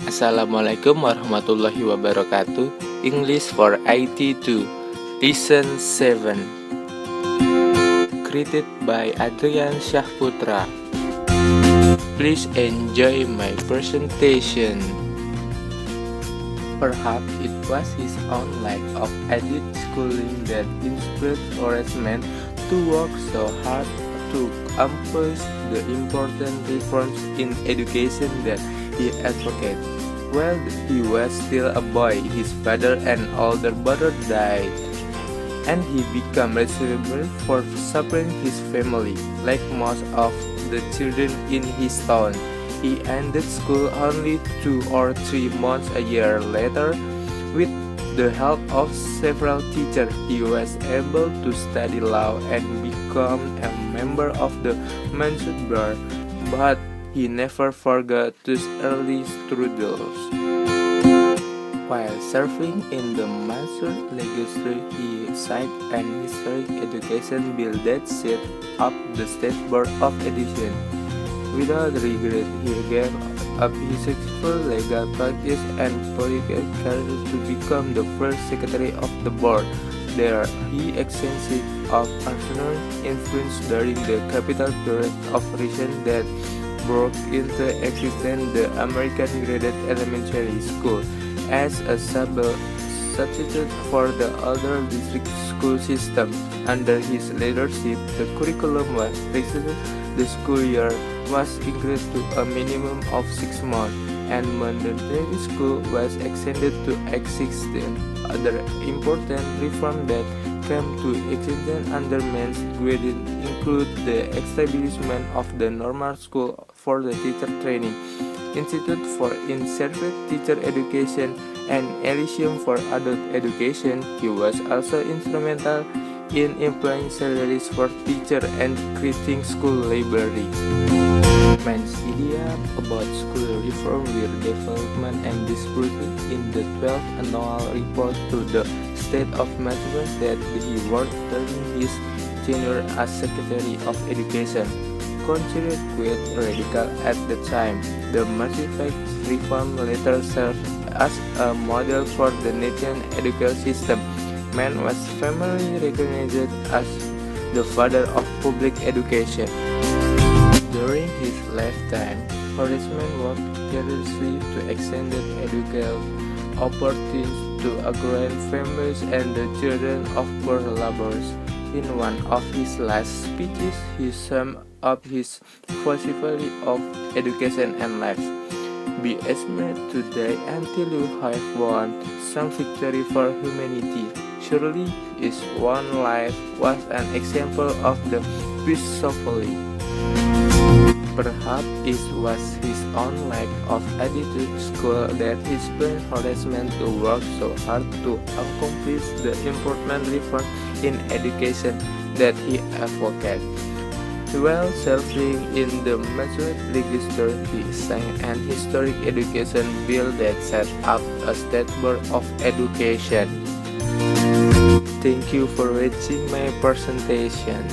Assalamualaikum warahmatullahi wabarakatuh. English for IT2 Lesson 7. Created by Adrian Syahputra. Please enjoy my presentation. Perhaps it was his own lack of adequate schooling that inspired Horaceman to work so hard to accomplish the important reforms in education that he advocated. While he was still a boy, his father and older brother died, and he became responsible for supporting his family. Like most of the children in his town, he ended school only 2 or 3 months a year later. With the help of several teachers, he was able to study law and become a member of the Mansur Bar, but he never forgot those early struggles. While serving in the Mansur legislature, he signed an historic education bill that set up the State Board of Education. Without regret, he gave up his successful legal practice and political career to become the first secretary of the board. There, he extensive of personal influence during the capital period of region that brought into existence the American Graded Elementary School as a substitute for the older district school system. Under his leadership, the curriculum was revised. The school year was increased to a minimum of 6 months, and mandatory school was extended to exist. Other important reforms that came to existence under Man's guidance include the establishment of the normal school for the teacher training, Institute for in-service teacher education, and Elysium for adult education. He was also instrumental in employing salaries for teachers and creating school libraries. Man's idea about school reform were development and disproved in the 12th annual report to the State of Massachusetts that he worked during his tenure as Secretary of Education. Considered quite radical at the time, the Massachusetts reform later served as a model for the national education system. Mann was famously recognized as the father of public education. During his lifetime, Horaceman worked tirelessly to extend educational opportunities to agrarian families and the children of poor laborers. In one of his last speeches, he summed up his philosophy of education and life. Be estimated today until you have won some victory for humanity. Surely his one life was an example of the peacefully. Perhaps it was his own lack of attitude school that inspired Horaceman to work so hard to accomplish the important reform in education that he advocated. While serving in the Massachusetts legislature, he signed an historic education bill that set up a state board of education. Thank you for watching my presentation.